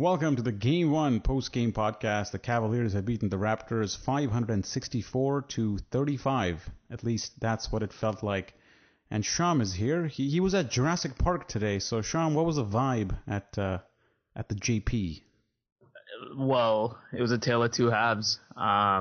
Welcome to the Game 1 post-game podcast. The Cavaliers have beaten the Raptors 564 to 35. At least that's what it felt like. And Sham is here. He was at Jurassic Park today. So Sham, what was the vibe at the JP? Well, it was a tale of two halves. A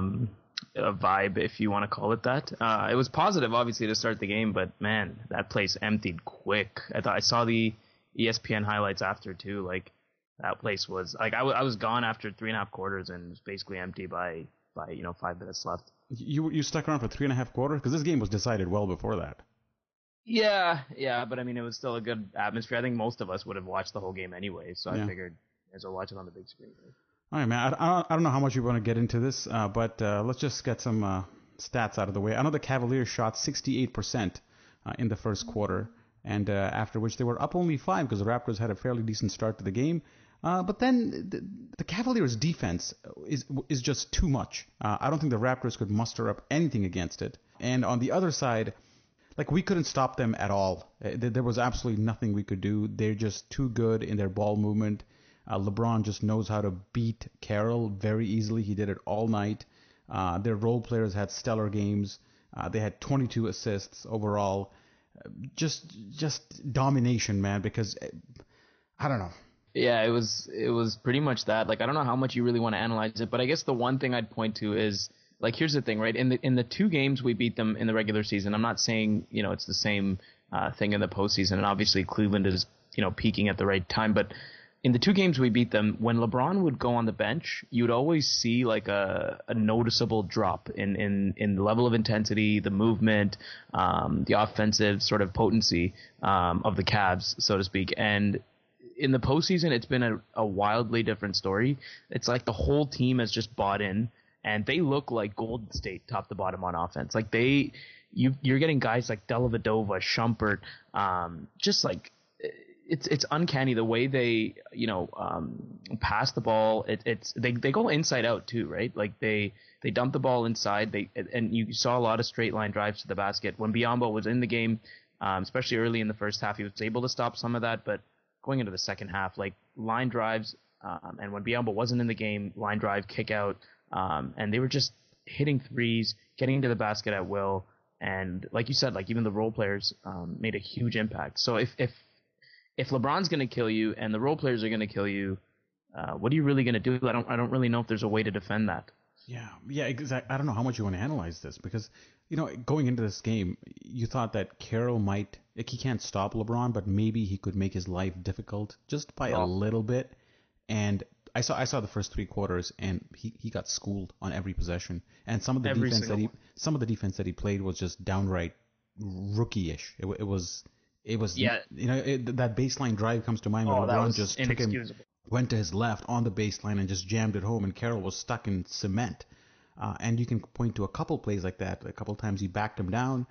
vibe, if you want to call it that. It was positive, obviously, to start the game, but man, that place emptied quick. I saw the ESPN highlights after too. Like, that place was like I was gone after 3.5 quarters and it was basically empty by 5 minutes left. You stuck around for 3.5 quarters because this game was decided well before that. Yeah, but I mean, it was still a good atmosphere. I think most of us would have watched the whole game anyway, so I figured as well watch it on the big screen. All right, man. I don't know how much you want to get into this, but let's just get some stats out of the way. I know the Cavaliers shot 68% in the first quarter, and after which they were up only 5 because the Raptors had a fairly decent start to the game. But then the Cavaliers' defense is just too much. I don't think the Raptors could muster up anything against it. And on the other side, like, we couldn't stop them at all. There was absolutely nothing we could do. They're just too good in their ball movement. LeBron just knows how to beat Carroll very easily. He did it all night. Their role players had stellar games. They had 22 assists overall. Just domination, man, because I don't know. Yeah, it was pretty much that. Like, I don't know how much you really want to analyze it, but I guess the one thing I'd point to is, like, here's the thing, right? In the 2 games we beat them in the regular season, I'm not saying, it's the same thing in the postseason, and obviously Cleveland is, peaking at the right time, but in the 2 games we beat them, when LeBron would go on the bench, you would always see like a noticeable drop in the level of intensity, the movement, the offensive sort of potency of the Cavs, so to speak. And in the postseason, it's been a wildly different story. It's like the whole team has just bought in, and they look like Golden State top to bottom on offense. Like, you're getting guys like Dellavedova, Shumpert, just like it's uncanny the way they pass the ball. They go inside out too, right? Like, they dump the ball inside. And you saw a lot of straight line drives to the basket when Biyombo was in the game, especially early in the first half. He was able to stop some of that, but going into the second half, like, line drives, and when Biyombo wasn't in the game, line drive, kick out, and they were just hitting threes, getting into the basket at will, and like you said, like, even the role players made a huge impact. So if LeBron's going to kill you and the role players are going to kill you, what are you really going to do? I don't really know if there's a way to defend that. Yeah, exactly. I don't know how much you want to analyze this because, going into this game, you thought that Carroll might, like, he can't stop LeBron, but maybe he could make his life difficult just by a little bit. And I saw the first 3 quarters, and he got schooled on every possession. And some of the defense that he played was just downright rookie-ish. It was that baseline drive comes to mind when LeBron just went to his left on the baseline and just jammed it home, and Carroll was stuck in cement. And you can point to a couple plays like that. A couple times he backed him down.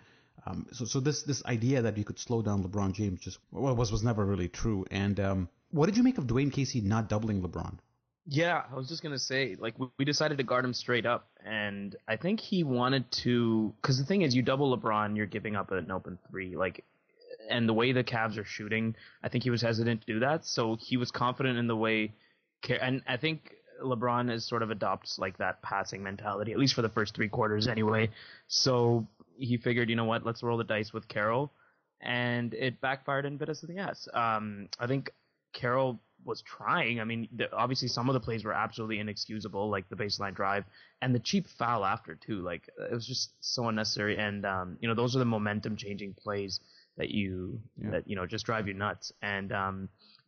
So this idea that you could slow down LeBron James was never really true. And what did you make of Dwayne Casey not doubling LeBron? Yeah, I was just going to say, like, we decided to guard him straight up, and I think he wanted to, because the thing is, you double LeBron, you're giving up an open 3, like, and the way the Cavs are shooting, I think he was hesitant to do that, so he was confident in the way, and I think LeBron is sort of adopts, like, that passing mentality, at least for the first 3 quarters anyway, so he figured, you know what, let's roll the dice with Carroll, and it backfired and bit us in the ass. I think Carroll was trying. I mean, obviously some of the plays were absolutely inexcusable, like the baseline drive and the cheap foul after too. Like, it was just so unnecessary. And those are the momentum changing plays that just drive you nuts. And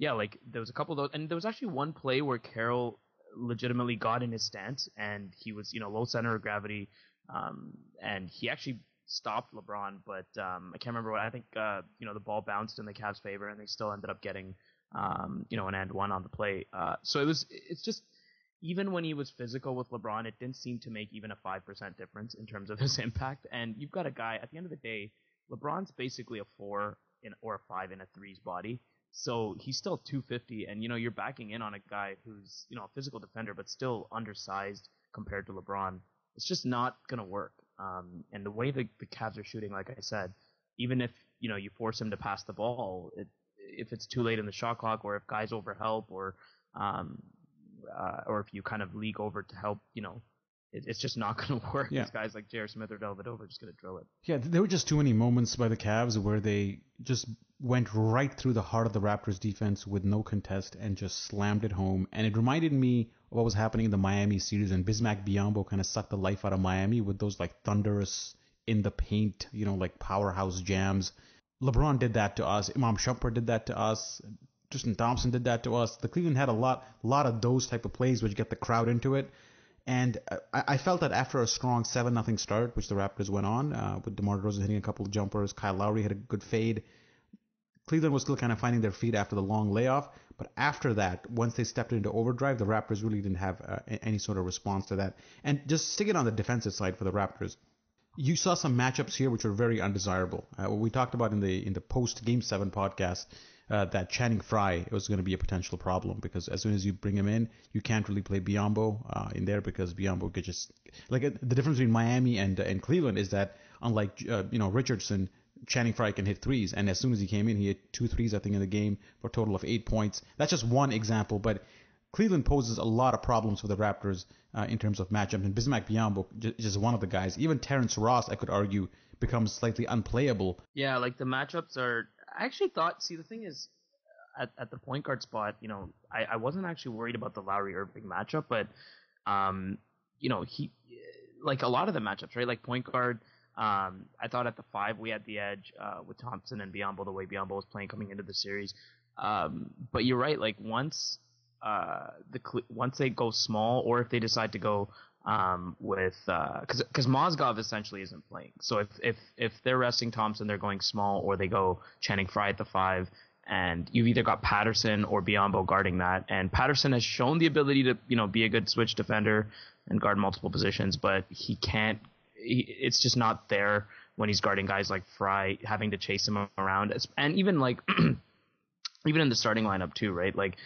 like, there was a couple of those, and there was actually one play where Carroll legitimately got in his stance and he was low center of gravity, and he actually stopped LeBron, but I can't remember what. I think the ball bounced in the Cavs' favor and they still ended up getting an and one on the play. So it's just, even when he was physical with LeBron, it didn't seem to make even a 5% difference in terms of his impact. And you've got a guy, at the end of the day, LeBron's basically a 4 or a 5 in a 3's body. So he's still 250, and you're backing in on a guy who's a physical defender, but still undersized compared to LeBron. It's just not gonna work. And the way the Cavs are shooting, like I said, even if you force him to pass the ball, if it's too late in the shot clock, or if guys overhelp, or or if you kind of leak over to help, it's just not going to work. Yeah. These guys like J.R. Smith or Dellavedova are just going to drill it. Yeah, there were just too many moments by the Cavs where they just went right through the heart of the Raptors defense with no contest and just slammed it home. And it reminded me of what was happening in the Miami series, and Bismack Biyombo kind of sucked the life out of Miami with those like thunderous in the paint, like powerhouse jams. LeBron did that to us. Imam Shumpert did that to us. Tristan Thompson did that to us. The Cleveland had a lot of those type of plays which get the crowd into it. And I felt that after a strong 7-0 start, which the Raptors went on, with DeMar DeRozan hitting a couple of jumpers, Kyle Lowry had a good fade, Cleveland was still kind of finding their feet after the long layoff. But after that, once they stepped into overdrive, the Raptors really didn't have any sort of response to that. And just sticking on the defensive side for the Raptors, you saw some matchups here which were very undesirable. We talked about in the post Game 7 podcast that Channing Frye was going to be a potential problem because as soon as you bring him in, you can't really play Biyombo in there because Biyombo could just like the difference between Miami and Cleveland is that unlike Richardson, Channing Frye can hit threes, and as soon as he came in, he hit 2 threes I think in the game for a total of 8 points. That's just one example, but Cleveland poses a lot of problems for the Raptors in terms of matchup, and Bismack Biyombo is just one of the guys. Even Terrence Ross, I could argue, becomes slightly unplayable. Yeah, like the matchups are. I actually thought. See, the thing is, at the point guard spot, I wasn't actually worried about the Lowry Irving matchup, but he like a lot of the matchups, right? Like point guard. I thought at the 5 we had the edge with Thompson and Biyombo, the way Biyombo was playing coming into the series. But you're right. Like once they go small, or if they decide to go with because Mozgov essentially isn't playing. So if they're resting Thompson, they're going small, or they go Channing Frye at the 5, and you've either got Patterson or Biyombo guarding that. And Patterson has shown the ability to be a good switch defender and guard multiple positions, but he can't. It's just not there when he's guarding guys like Frye, having to chase him around, and even like even in the starting lineup too, right? Like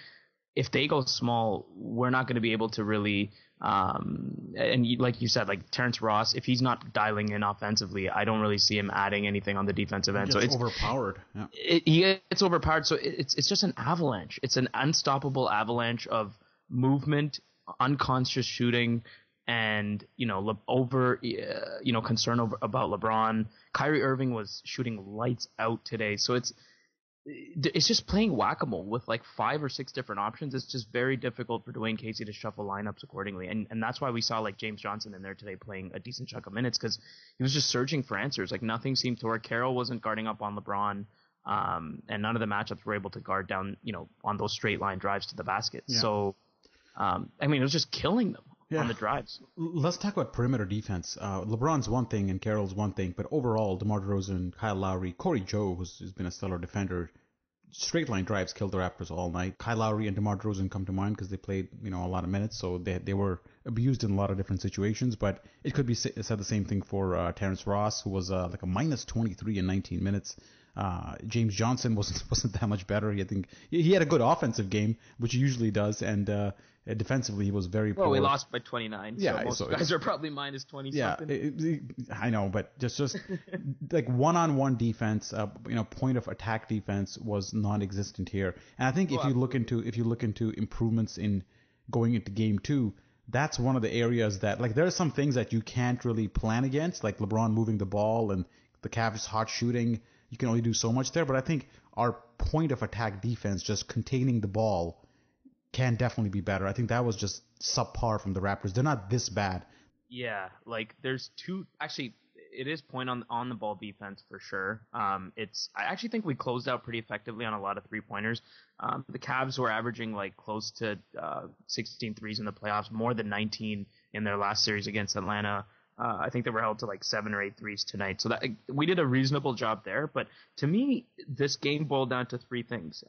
if they go small, we're not going to be able to really. Like you said, like Terrence Ross, if he's not dialing in offensively, I don't really see him adding anything on the defensive end. So it's overpowered. Yeah. He gets overpowered. So it's just an avalanche. It's an unstoppable avalanche of movement, unconscious shooting, and concern about LeBron. Kyrie Irving was shooting lights out today. So it's just playing whack-a-mole with like 5 or 6 different options. It's just very difficult for Dwayne Casey to shuffle lineups accordingly. And that's why we saw like James Johnson in there today playing a decent chunk of minutes, because he was just searching for answers. Like nothing seemed to work. Carroll wasn't guarding up on LeBron. And none of the matchups were able to guard down, on those straight line drives to the basket. Yeah. So, it was just killing them on the drives. Let's talk about perimeter defense. LeBron's one thing and Carroll's one thing, but overall, DeMar DeRozan, Kyle Lowry, Corey Joe, who's been a stellar defender, straight line drives killed the Raptors all night. Kyle Lowry and DeMar DeRozan come to mind because they played, a lot of minutes, so they were abused in a lot of different situations. But it could be said the same thing for Terrence Ross, who was like a minus 23 in 19 minutes. James Johnson wasn't that much better. I think he had a good offensive game, which he usually does, and defensively he was very poor. Well, we lost by 29. Yeah, so most guys are probably minus 20 something. I know, but just like one-on-one defense, point of attack defense was non-existent here. And I think if you look into improvements in going into game 2, that's one of the areas that like there are some things that you can't really plan against, like LeBron moving the ball and the Cavs hot shooting. You can only do so much there, but I think our point of attack defense, just containing the ball, can definitely be better. I think that was just subpar from the Raptors. They're not this bad. Yeah, like there's it is point on the ball defense for sure. I actually think we closed out pretty effectively on a lot of 3-pointers. The Cavs were averaging like close to 16 threes in the playoffs, more than 19 in their last series against Atlanta. I think they were held to like 7 or 8 threes tonight. So that we did a reasonable job there. But to me, this game boiled down to 3 things.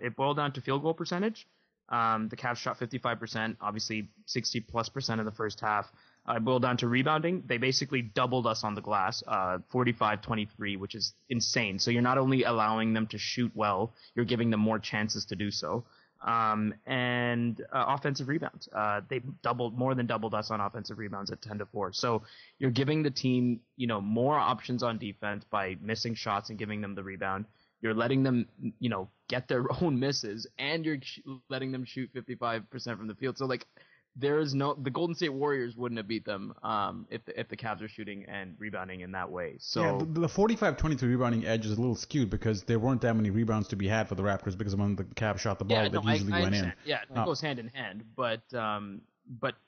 It boiled down to field goal percentage. The Cavs shot 55%, obviously 60+% in the first half. It boiled down to rebounding. They basically doubled us on the glass, 45-23, which is insane. So you're not only allowing them to shoot well, you're giving them more chances to do so. And offensive rebounds. They more than doubled us on offensive rebounds at 10-4. So you're giving the team, more options on defense by missing shots and giving them the rebound. You're letting them, get their own misses, and you're letting them shoot 55% from the field. So like, the Golden State Warriors wouldn't have beat them if the Cavs are shooting and rebounding in that way. So yeah, the 45-23 rebounding edge is a little skewed because there weren't that many rebounds to be had for the Raptors because when the Cavs shot the ball, it usually went in. Yeah, it goes hand in hand, but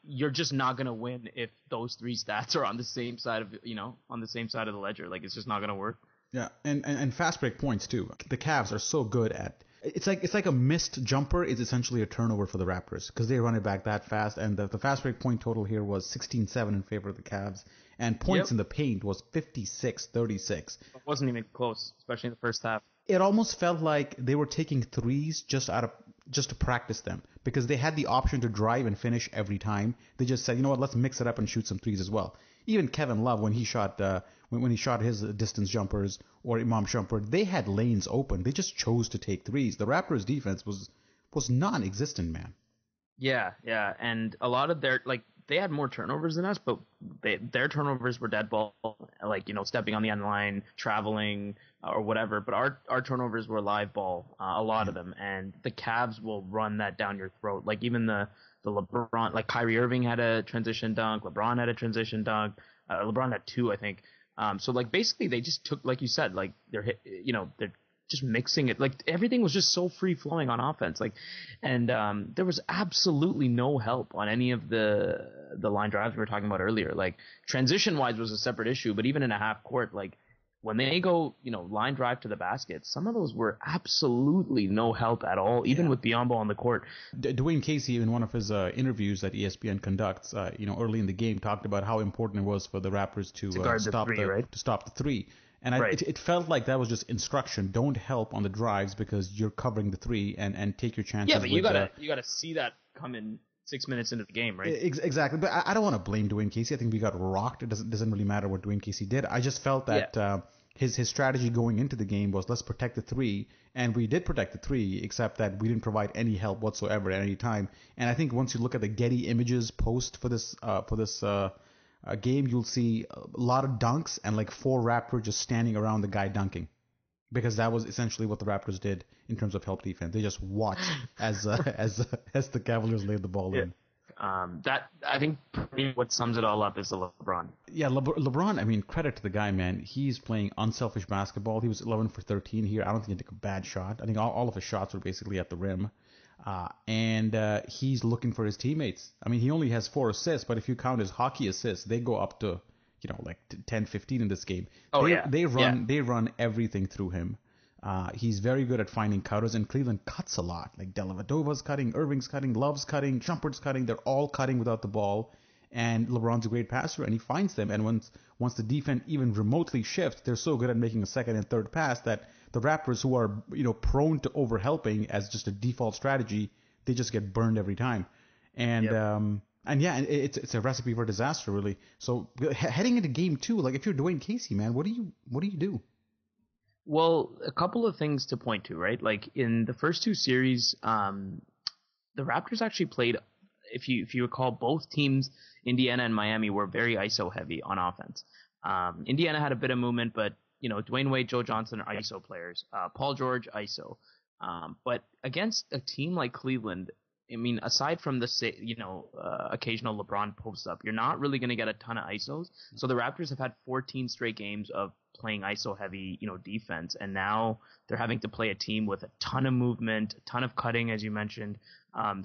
you're just not gonna win if those three stats are on the same side of the ledger. Like, it's just not gonna work. Yeah, and fast break points too. The Cavs are so good at. It's like a missed jumper is essentially a turnover for the Raptors because they run it back that fast. And the fast break point total here was 16-7 in favor of the Cavs. And points in the paint was 56-36. It wasn't even close, especially in the first half. It almost felt like they were taking threes just to practice them because they had the option to drive and finish every time. They just said, you know what, let's mix it up and shoot some threes as well. Even Kevin Love, when he shot his distance jumpers or Imam Shumpert, they had lanes open. They just chose to take threes. The Raptors' defense was non-existent, man. Yeah, and a lot of they had more turnovers than us, but their turnovers were dead ball, stepping on the end line, traveling, or whatever. But our turnovers were live ball, a lot of them, and the Cavs will run that down your throat. Like even the LeBron, like Kyrie Irving had a transition dunk, LeBron had a transition dunk, LeBron had two, I think. So like basically they just took, like you said, like they're just mixing it. Like everything was just so free flowing on offense. Like, and there was absolutely no help on any of the line drives we were talking about earlier. Like transition wise was a separate issue, but even in a half court, like when they go, line drive to the basket, some of those were absolutely no help at all, even with Biyombo on the court. Dwayne Casey, in one of his interviews that ESPN conducts, early in the game, talked about how important it was for the Raptors to stop the three. And it felt like that was just instruction. Don't help on the drives because you're covering the three and take your chances. Yeah, but you gotta see that come in 6 minutes into the game, right? Exactly. But I don't want to blame Dwayne Casey. I think we got rocked. It doesn't really matter what Dwayne Casey did. I just felt that his strategy going into the game was let's protect the three, and we did protect the three, except that we didn't provide any help whatsoever at any time. And I think once you look at the Getty Images post for this game, you'll see a lot of dunks and like 4 Raptors just standing around the guy dunking. Because that was essentially what the Raptors did in terms of help defense. They just watched as the Cavaliers laid the ball in. That I think what sums it all up is the LeBron. Yeah, LeBron. I mean, credit to the guy, man. He's playing unselfish basketball. He was 11 for 13 here. I don't think he took a bad shot. I think all of his shots were basically at the rim. And he's looking for his teammates. I mean, he only has 4 assists, but if you count his hockey assists, they go up to like 10, 15 in this game. They run everything through him. He's very good at finding cutters, and Cleveland cuts a lot. Like Dellavedova's cutting, Irving's cutting, Love's cutting, Shumpert's cutting. They're all cutting without the ball. And LeBron's a great passer, and he finds them. And once the defense even remotely shifts, they're so good at making a second and third pass that the Raptors, who are prone to overhelping as just a default strategy, they just get burned every time. And it's a recipe for disaster, really. So heading into game 2, like if you're Dwayne Casey, man, what do you do? Well, a couple of things to point to, right? Like in the first 2 series, the Raptors actually played. If you recall, both teams, Indiana and Miami, were very ISO heavy on offense. Indiana had a bit of movement, but Dwayne Wade, Joe Johnson are ISO players. Paul George ISO. But against a team like Cleveland, I mean, aside from the occasional LeBron post up, you're not really going to get a ton of ISOs. So the Raptors have had 14 straight games of playing ISO heavy, defense, and now they're having to play a team with a ton of movement, a ton of cutting, as you mentioned.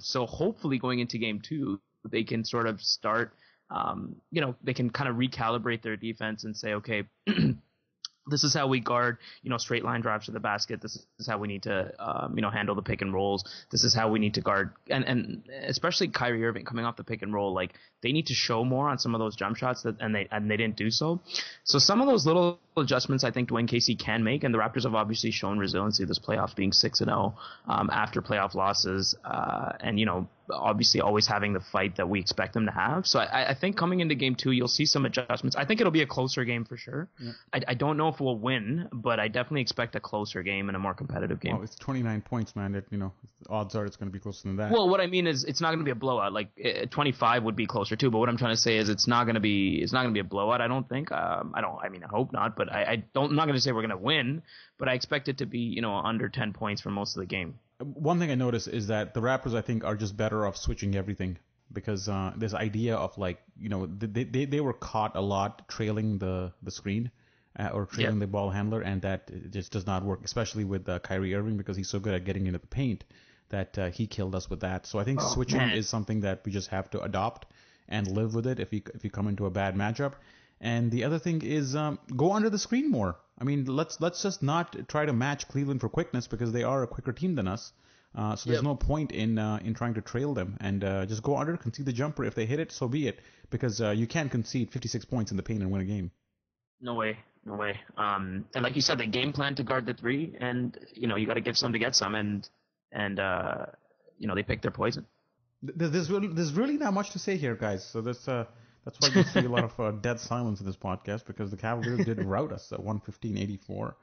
So hopefully going into game 2, they can sort of start, they can kind of recalibrate their defense and say, okay, this is how we guard, straight line drives to the basket. This is how we need to, handle the pick and rolls. This is how we need to guard, and especially Kyrie Irving coming off the pick and roll. Like they need to show more on some of those jump shots and they didn't do so. So some of those little adjustments I think Dwayne Casey can make, and the Raptors have obviously shown resiliency this playoffs, being 6-0 after playoff losses, and obviously always having the fight that we expect them to have. So I think coming into game 2, you'll see some adjustments. I think it'll be a closer game for sure. Yeah. I don't know if we'll win, but I definitely expect a closer game and a more competitive game. Oh, it's 29 points, man. The odds are it's going to be closer than that. Well, what I mean is it's not going to be a blowout. Like 25 would be closer too. But what I'm trying to say is it's not going to be a blowout. I don't think. I hope not. But I'm not going to say we're going to win. But I expect it to be under 10 points for most of the game. One thing I noticed is that the Raptors, I think, are just better off switching everything because this idea of they were caught a lot trailing the screen or trailing the ball handler, and that it just does not work, especially with Kyrie Irving because he's so good at getting into the paint that he killed us with that. So I think switching is something that we just have to adopt and live with it if you come into a bad matchup. And the other thing is go under the screen more. I mean, let's just not try to match Cleveland for quickness because they are a quicker team than us. So there's no point in trying to trail them and just go under, concede the jumper. If they hit it, so be it, because you can't concede 56 points in the paint and win a game. No way. And like you said, they game plan to guard the 3, and you got to give some to get some, and they pick their poison. There's really not much to say here, guys. So that's why you see a lot of dead silence in this podcast, because the Cavaliers did rout us at 115-84.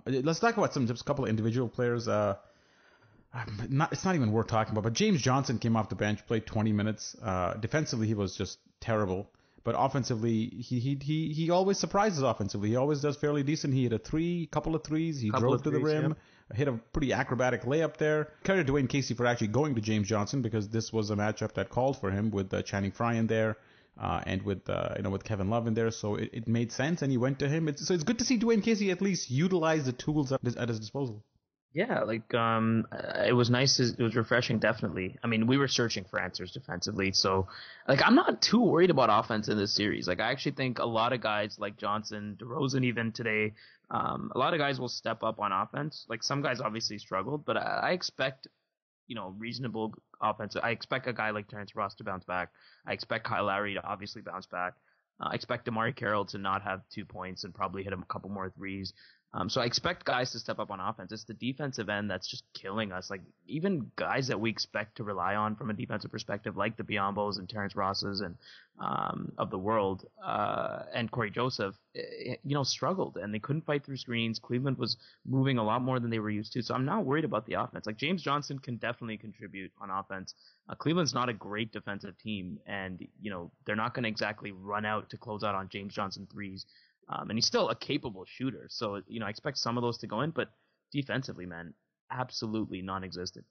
Let's talk about just a couple of individual players. It's not even worth talking about, but James Johnson came off the bench, played 20 minutes. Defensively, he was just terrible. But offensively, he always surprises offensively. He always does fairly decent. He hit a couple of threes. He drove to the rim, hit a pretty acrobatic layup there. Credit to Dwayne Casey for actually going to James Johnson, because this was a matchup that called for him with Channing Frye in there. And with Kevin Love in there, so it made sense, and he went to him. So it's good to see Dwayne Casey at least utilize the tools at his disposal. Yeah, it was nice. It was refreshing, definitely. I mean, we were searching for answers defensively, so I'm not too worried about offense in this series. I actually think a lot of guys like Johnson, DeRozan even today, a lot of guys will step up on offense. Some guys obviously struggled, but I expect reasonable offense. I expect a guy like Terrence Ross to bounce back. I expect Kyle Lowry to obviously bounce back. I expect Damari Carroll to not have 2 points and probably hit a couple more threes. So I expect guys to step up on offense. It's the defensive end that's just killing us. Even guys that we expect to rely on from a defensive perspective, like the Biombos and Terrence Rosses and of the world, and Corey Joseph, struggled, and they couldn't fight through screens. Cleveland was moving a lot more than they were used to. So I'm not worried about the offense. James Johnson can definitely contribute on offense. Cleveland's not a great defensive team, and they're not going to exactly run out to close out on James Johnson threes. And he's still a capable shooter. So, I expect some of those to go in, but defensively, man, absolutely non-existent.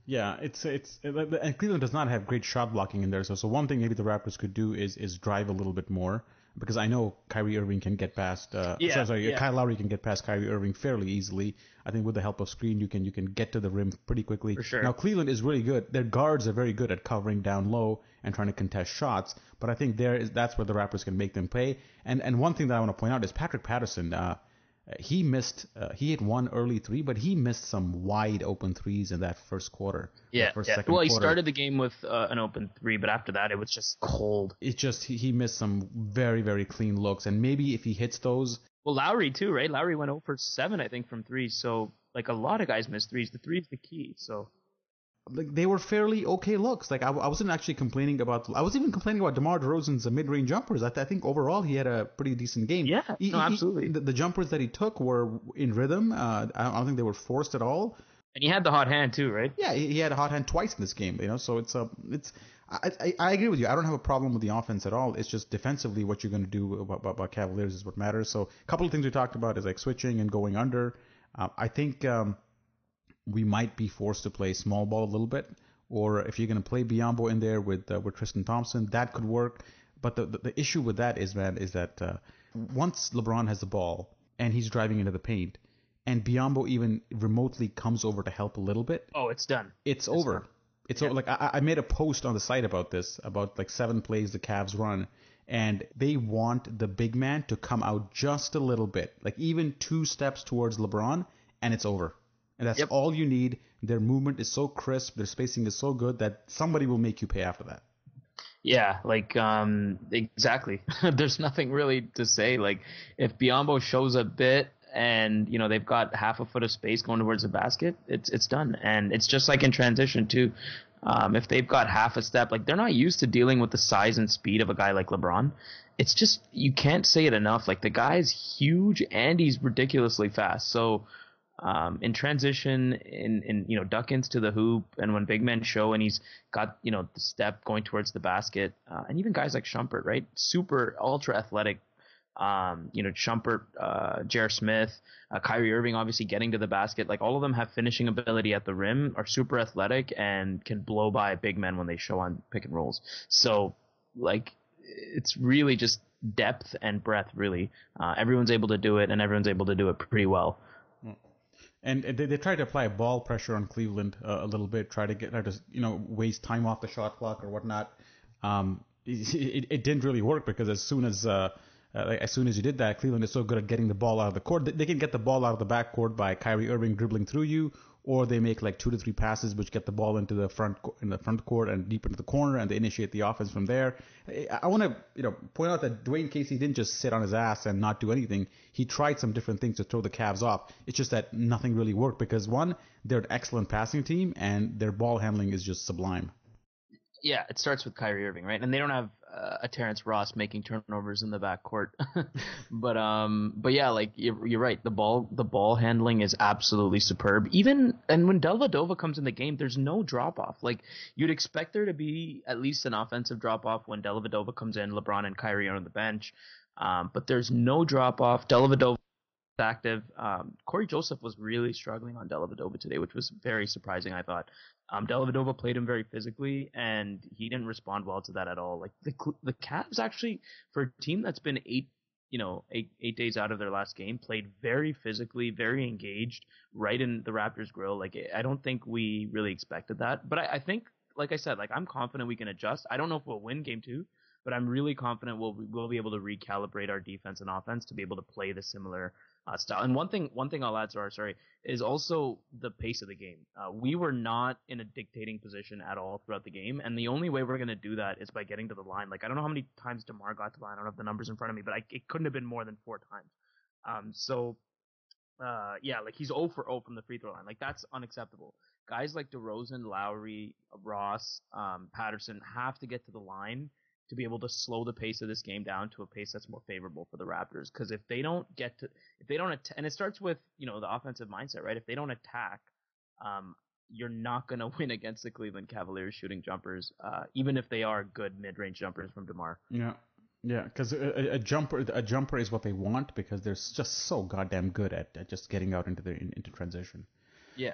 Yeah, and Cleveland does not have great shot blocking in there. So one thing maybe the Raptors could do is drive a little bit more, because I know Kyrie Irving can get past. Kyle Lowry can get past Kyrie Irving fairly easily. I think with the help of screen, you can get to the rim pretty quickly. For sure. Now Cleveland is really good. Their guards are very good at covering down low and trying to contest shots. But I think that's where the Raptors can make them pay. And one thing that I want to point out is Patrick Patterson. He hit one early 3, but he missed some wide open threes in that first quarter. Second quarter. He started the game with an open 3, but after that it was just cold. It's just he missed some very, very clean looks, and maybe if he hits those. Well, Lowry too, right? Lowry went 0 for 7, I think, from 3. So a lot of guys miss threes. The 3 is the key. So. They were fairly okay looks. I wasn't actually complaining about. I was even complaining about DeMar DeRozan's mid-range jumpers. I think overall he had a pretty decent game. Yeah, absolutely. The jumpers that he took were in rhythm. I don't think they were forced at all. And he had the hot hand too, right? Yeah, he had a hot hand twice in this game. So I agree with you. I don't have a problem with the offense at all. It's just defensively what you're going to do about Cavaliers is what matters. So a couple of things we talked about is switching and going under. I think. We might be forced to play small ball a little bit, or if you're going to play Biyombo in there with Tristan Thompson, that could work. But the issue with that is that once LeBron has the ball and he's driving into the paint, and Biyombo even remotely comes over to help a little bit, it's done. It's over. Done. It's over. I made a post on the site about this, about 7 plays the Cavs run, and they want the big man to come out just a little bit, even 2 steps towards LeBron, and it's over. And that's all you need. Their movement is so crisp, their spacing is so good that somebody will make you pay after that. Yeah, exactly. There's nothing really to say. If Biyombo shows a bit and, they've got half a foot of space going towards the basket, it's done. And it's just in transition too. if they've got half a step, like they're not used to dealing with the size and speed of a guy like LeBron. It's just, you can't say it enough. Like the guy's huge and he's ridiculously fast. So in transition, in duck-ins to the hoop, and when big men show and he's got the step going towards the basket, and even guys like Shumpert, right? Super ultra athletic. Shumpert, J.R. Smith, Kyrie Irving, obviously getting to the basket. Like all of them have finishing ability at the rim, are super athletic, and can blow by big men when they show on pick and rolls. So like it's really just depth and breadth. Really, everyone's able to do it, and everyone's able to do it pretty well. And they tried to apply ball pressure on Cleveland a little bit, try to waste time off the shot clock or whatnot. It didn't really work, because as soon as you did that, Cleveland is so good at getting the ball out of the court. They can get the ball out of the backcourt by Kyrie Irving dribbling through you, or they make like 2 to 3 passes which get the ball into the front court and deep into the corner, and they initiate the offense from there. I want to point out that Dwayne Casey didn't just sit on his ass and not do anything. He tried some different things to throw the Cavs off. It's just that nothing really worked, because one, they're an excellent passing team and their ball handling is just sublime. Yeah, it starts with Kyrie Irving, right? And they don't have a Terrence Ross making turnovers in the backcourt, but yeah, like you're right. The ball handling is absolutely superb. And when Dellavedova comes in the game, there's no drop off. Like you'd expect there to be at least an offensive drop off when Dellavedova comes in. LeBron and Kyrie are on the bench, but there's no drop off. Dellavedova active. Corey Joseph was really struggling on Dellavedova today, which was very surprising, I thought. Dellavedova played him very physically, and he didn't respond well to that at all. Like the Cavs actually, for a team that's been eight days out of their last game, played very physically, very engaged, right in the Raptors' grill. Like I don't think we really expected that, but I think, like I said, like I'm confident we can adjust. I don't know if we'll win game 2, but I'm really confident we'll be able to recalibrate our defense and offense to be able to play the similar style. And one thing I'll add, sorry, is also the pace of the game. We were not in a dictating position at all throughout the game, and the only way we're going to do that is by getting to the line. Like I don't know how many times DeMar got to the line. I don't have the numbers in front of me, but it couldn't have been more than 4 times. Like he's 0 for 0 from the free throw line. Like that's unacceptable. Guys like DeRozan, Lowry, Ross, Patterson have to get to the line to be able to slow the pace of this game down to a pace that's more favorable for the Raptors. Because if they don't and it starts with the offensive mindset, right? If they don't attack, you're not going to win against the Cleveland Cavaliers shooting jumpers, even if they are good mid-range jumpers from DeMar. Yeah, because a jumper is what they want, because they're just so goddamn good at just getting out into transition. Yeah.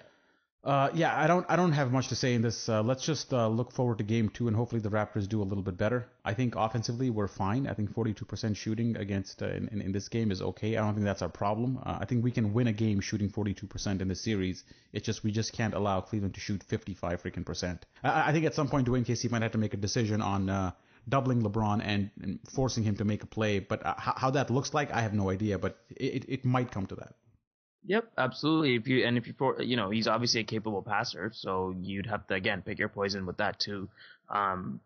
I don't have much to say in this. Let's just look forward to game 2, and hopefully the Raptors do a little bit better. I think offensively we're fine. I think 42% shooting against in this game is okay. I don't think that's our problem. I think we can win a game shooting 42% in this series. We just can't allow Cleveland to shoot 55%. I think at some point Dwayne Casey might have to make a decision on doubling LeBron and forcing him to make a play. But how that looks like, I have no idea. But it might come to that. Yep, absolutely. If you he's obviously a capable passer, so you'd have to again pick your poison with that too. And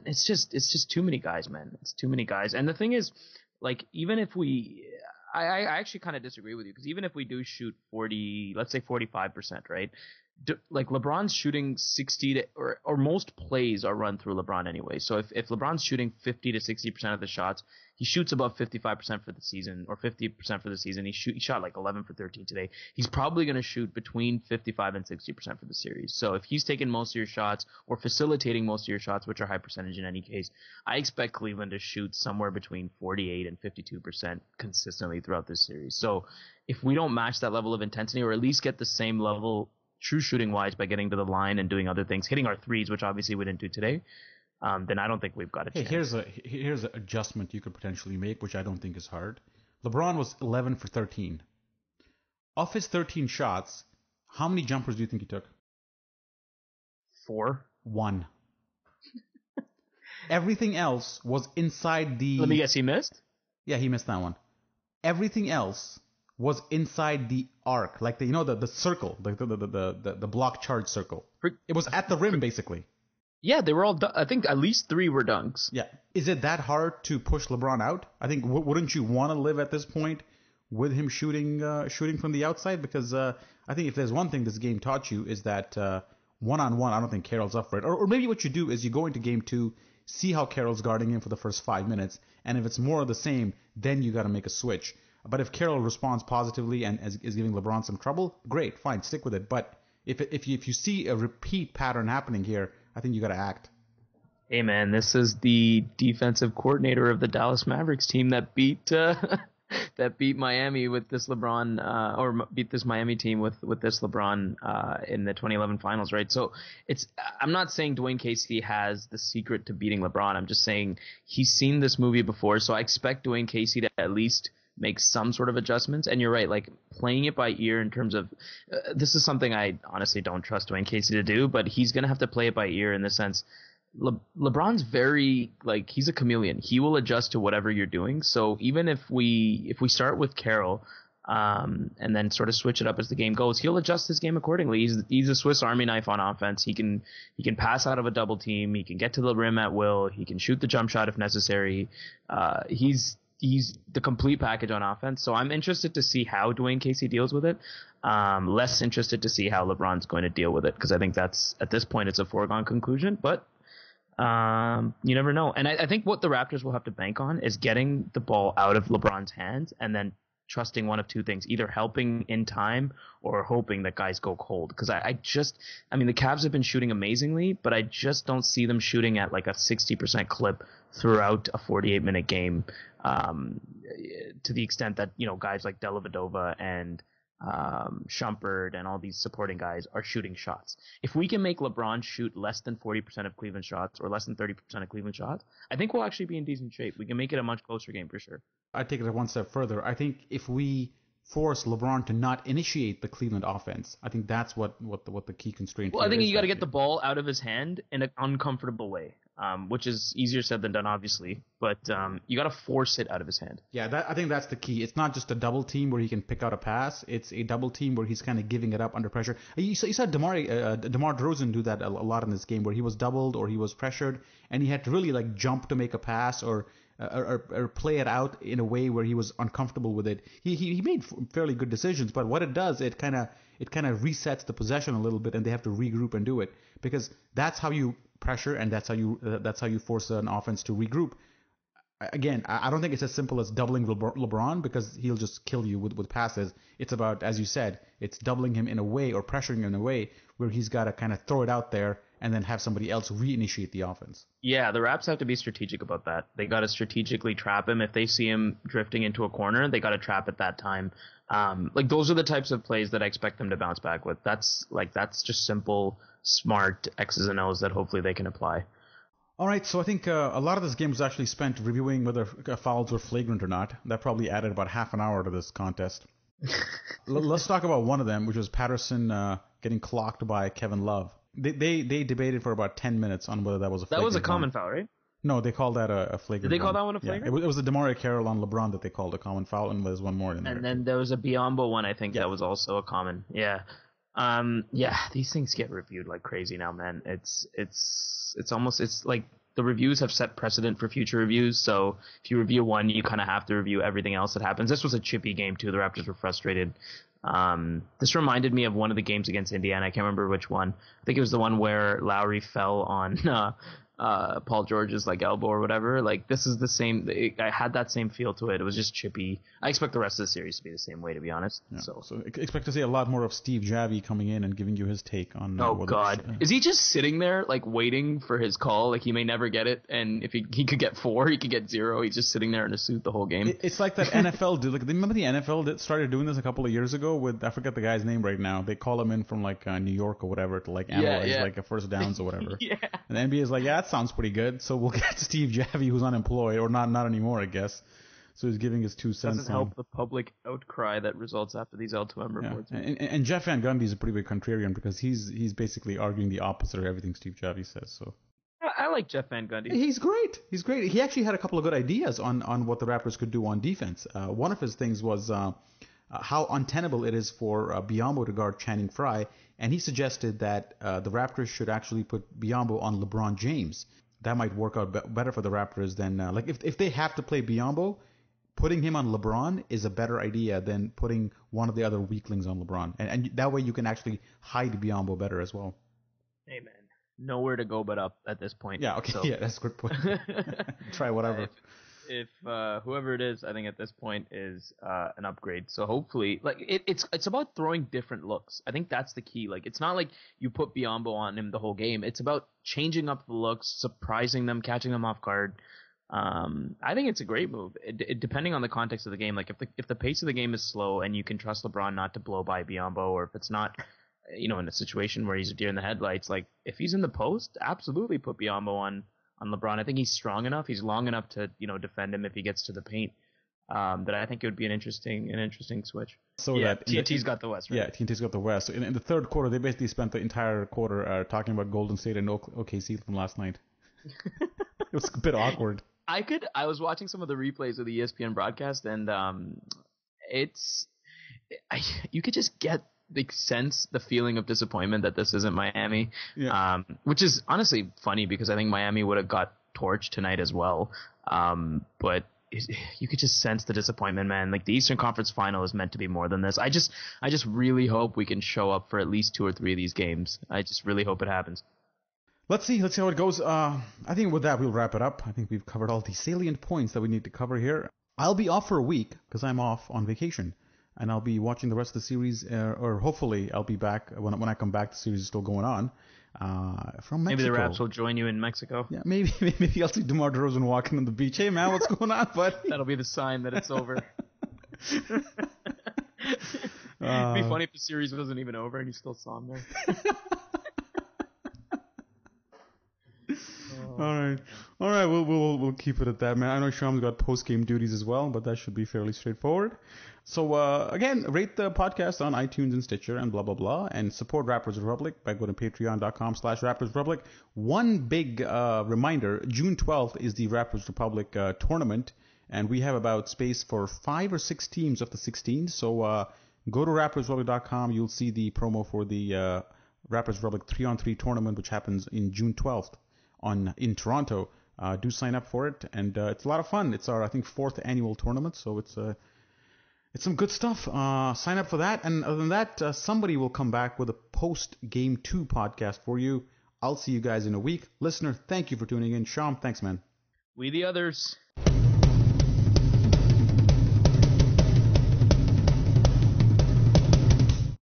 it's just too many guys, man. It's too many guys. And the thing is, like, even if I actually kind of disagree with you, because even if we do shoot 45%, right? Like LeBron's shooting 60 or most plays are run through LeBron anyway. So if LeBron's shooting 50 to 60% of the shots, he shoots above 55% for the season, or 50% for the season. He shot like 11 for 13 today. He's probably going to shoot between 55 and 60% for the series. So if he's taking most of your shots or facilitating most of your shots, which are high percentage in any case, I expect Cleveland to shoot somewhere between 48 and 52% consistently throughout this series. So if we don't match that level of intensity, or at least get the same level true shooting wise by getting to the line and doing other things, hitting our threes, which obviously we didn't do today, then I don't think we've got a chance. Here's an adjustment you could potentially make, which I don't think is hard. LeBron was 11 for 13. Of his 13 shots, how many jumpers do you think he took? 4. 1. Everything else was inside the... Let me guess, he missed? Yeah, he missed that one. Everything else was inside the arc, like the circle, the block charge circle. It was at the rim, basically. Yeah, they were all. I think at least 3 were dunks. Yeah, is it that hard to push LeBron out? I think wouldn't you want to live at this point with him shooting from the outside? Because I think if there's one thing this game taught you is that one-on-one, I don't think Carroll's up for it. Or maybe what you do is you go into game 2, see how Carroll's guarding him for the first 5 minutes, and if it's more of the same, then you got to make a switch. But if Carroll responds positively and is giving LeBron some trouble, great, fine, stick with it. But if you see a repeat pattern happening here, I think you got to act. Hey man, this is the defensive coordinator of the Dallas Mavericks team that beat Miami with this LeBron, or beat this Miami team with this LeBron in the 2011 finals, right? So I'm not saying Dwayne Casey has the secret to beating LeBron. I'm just saying he's seen this movie before, so I expect Dwayne Casey to at least make some sort of adjustments. And you're right, like playing it by ear in terms of this is something I honestly don't trust Dwayne Casey to do, but he's going to have to play it by ear in the sense LeBron's very, like, he's a chameleon. He will adjust to whatever you're doing. So even if we start with Carroll and then sort of switch it up as the game goes, he'll adjust his game accordingly. He's a Swiss Army knife on offense. He can pass out of a double team. He can get to the rim at will. He can shoot the jump shot if necessary. He's the complete package on offense. So I'm interested to see how Dwayne Casey deals with it. Less interested to see how LeBron's going to deal with it, because I think that's, at this point, it's a foregone conclusion. But you never know. And I think what the Raptors will have to bank on is getting the ball out of LeBron's hands and then trusting one of two things, either helping in time or hoping that guys go cold. Because I mean, the Cavs have been shooting amazingly, but I just don't see them shooting at like a 60% clip throughout a 48-minute game, to the extent that, you know, guys like Dellavedova and Shumpert and all these supporting guys are shooting shots. If we can make LeBron shoot less than 40% of Cleveland shots or less than 30% of Cleveland shots, I think we'll actually be in decent shape. We can make it a much closer game for sure. I take it one step further. I think if we force LeBron to not initiate the Cleveland offense, I think that's what the key constraint. Well, I think you got to get the ball out of his hand in an uncomfortable way, which is easier said than done, obviously. But you got to force it out of his hand. Yeah, I think that's the key. It's not just a double team where he can pick out a pass. It's a double team where he's kind of giving it up under pressure. You saw DeMar DeRozan do that a lot in this game, where he was doubled or he was pressured, and he had to really like jump to make a pass or play it out in a way where he was uncomfortable with it. He made fairly good decisions, but what it does, it kind of resets the possession a little bit, and they have to regroup and do it, because that's how you pressure and that's how you force an offense to regroup. Again, I don't think it's as simple as doubling LeBron, because he'll just kill you with passes. It's about, as you said, it's doubling him in a way or pressuring him in a way where he's got to kind of throw it out there and then have somebody else reinitiate the offense. Yeah, the Raps have to be strategic about that. They got to strategically trap him. If they see him drifting into a corner, they got to trap at that time. Like, those are the types of plays that I expect them to bounce back with. That's just simple, smart X's and O's that hopefully they can apply. All right, so I think a lot of this game was actually spent reviewing whether fouls were flagrant or not. That probably added about half an hour to this contest. Let's talk about one of them, which was Patterson getting clocked by Kevin Love. They debated for about 10 minutes on whether that was a flagrant. That was a common foul, right? No, they called that a flagrant. Did they call that one a flagrant? Yeah, it was the DeMar Carroll on LeBron that they called a common foul, and there's one more in there. And then there was a Biyombo one, I think, that was also a common. Yeah. These things get reviewed like crazy now, man. It's like the reviews have set precedent for future reviews. So if you review one, you kind of have to review everything else that happens. This was a chippy game too. The Raptors were frustrated. This reminded me of one of the games against Indiana. I can't remember which one. I think it was the one where Lowry fell on Paul George's like elbow or whatever. Like, this is the same. I had that same feel to it. It was just chippy. I expect the rest of the series to be the same way, to be honest. Yeah. So expect to see a lot more of Steve Javi coming in and giving you his take on. Oh God, is he just sitting there like waiting for his call? Like, he may never get it, and if he could get 4, he could get 0. He's just sitting there in a suit the whole game. It's like that NFL dude. Like, remember the NFL that started doing this a couple of years ago with, I forget the guy's name right now. They call him in from like New York or whatever to like analyze like a first downs or whatever. Yeah. And the NBA is like, yeah, that sounds pretty good. So we'll get Steve Javi, who's unemployed, or not anymore, I guess. So he's giving his 2 cents. Doesn't help the public outcry that results after these L2M reports. And Jeff Van Gundy is a pretty big contrarian, because he's basically arguing the opposite of everything Steve Javi says. So I like Jeff Van Gundy. He's great. He actually had a couple of good ideas on what the Raptors could do on defense. One of his things was how untenable it is for Biyombo to guard Channing Frye, and he suggested that the Raptors should actually put Biyombo on LeBron James. That might work out better for the Raptors than like if they have to play Biyombo, putting him on LeBron is a better idea than putting one of the other weaklings on LeBron, and that way you can actually hide Biyombo better as well. Hey man, nowhere to go but up at this point. Yeah, okay, So. yeah, that's a good point. Try whatever. If whoever it is, I think at this point is an upgrade. So hopefully, like it's about throwing different looks. I think that's the key. Like it's not like you put Biyombo on him the whole game. It's about changing up the looks, surprising them, catching them off guard. I think it's a great move. Depending on the context of the game, like if the pace of the game is slow and you can trust LeBron not to blow by Biyombo, or if it's not, in a situation where he's a deer in the headlights, like if he's in the post, absolutely put Biyombo on LeBron. I think he's strong enough. He's long enough to, defend him if he gets to the paint. That I think it would be an interesting switch. So yeah, that TNT's got the West, right? Yeah, TNT's got the West. So in the third quarter, they basically spent the entire quarter talking about Golden State and OKC from last night. It was a bit awkward. I was watching some of the replays of the ESPN broadcast, and you could just get the feeling of disappointment that this isn't Miami, which is honestly funny because I think Miami would have got torched tonight as well. But you could just sense the disappointment, man. Like the Eastern Conference Final is meant to be more than this. I just really hope we can show up for at least 2 or 3 of these games. I just really hope it happens. Let's see how it goes. I think with that we'll wrap it up. I think we've covered all the salient points that we need to cover here. I'll be off for a week because I'm off on vacation. And I'll be watching the rest of the series, or hopefully I'll be back when I come back. The series is still going on from Mexico. Maybe the Raps will join you in Mexico. Yeah, maybe I'll see DeMar DeRozan walking on the beach. Hey man, what's going on, buddy? That'll be the sign that it's over. It'd be funny if the series wasn't even over and you still saw him there. All right. We'll keep it at that, man. I know Sham's got post-game duties as well, but that should be fairly straightforward. So again, rate the podcast on iTunes and Stitcher and blah blah blah, and support Raptors Republic by going to patreon.com/Raptors Republic. One big reminder: June 12th is the Raptors Republic tournament, and we have about space for 5 or 6 teams of the 16. So go to RaptorsRepublic.com. You'll see the promo for the Raptors Republic 3-on-3 tournament, which happens in June 12th. In Toronto. Do sign up for it, and it's a lot of fun. It's our, I think, 4th annual tournament, so it's some good stuff. Sign up for that, and other than that, somebody will come back with a post-Game 2 podcast for you. I'll see you guys in a week. Listener, thank you for tuning in. Sham, thanks, man. We the others.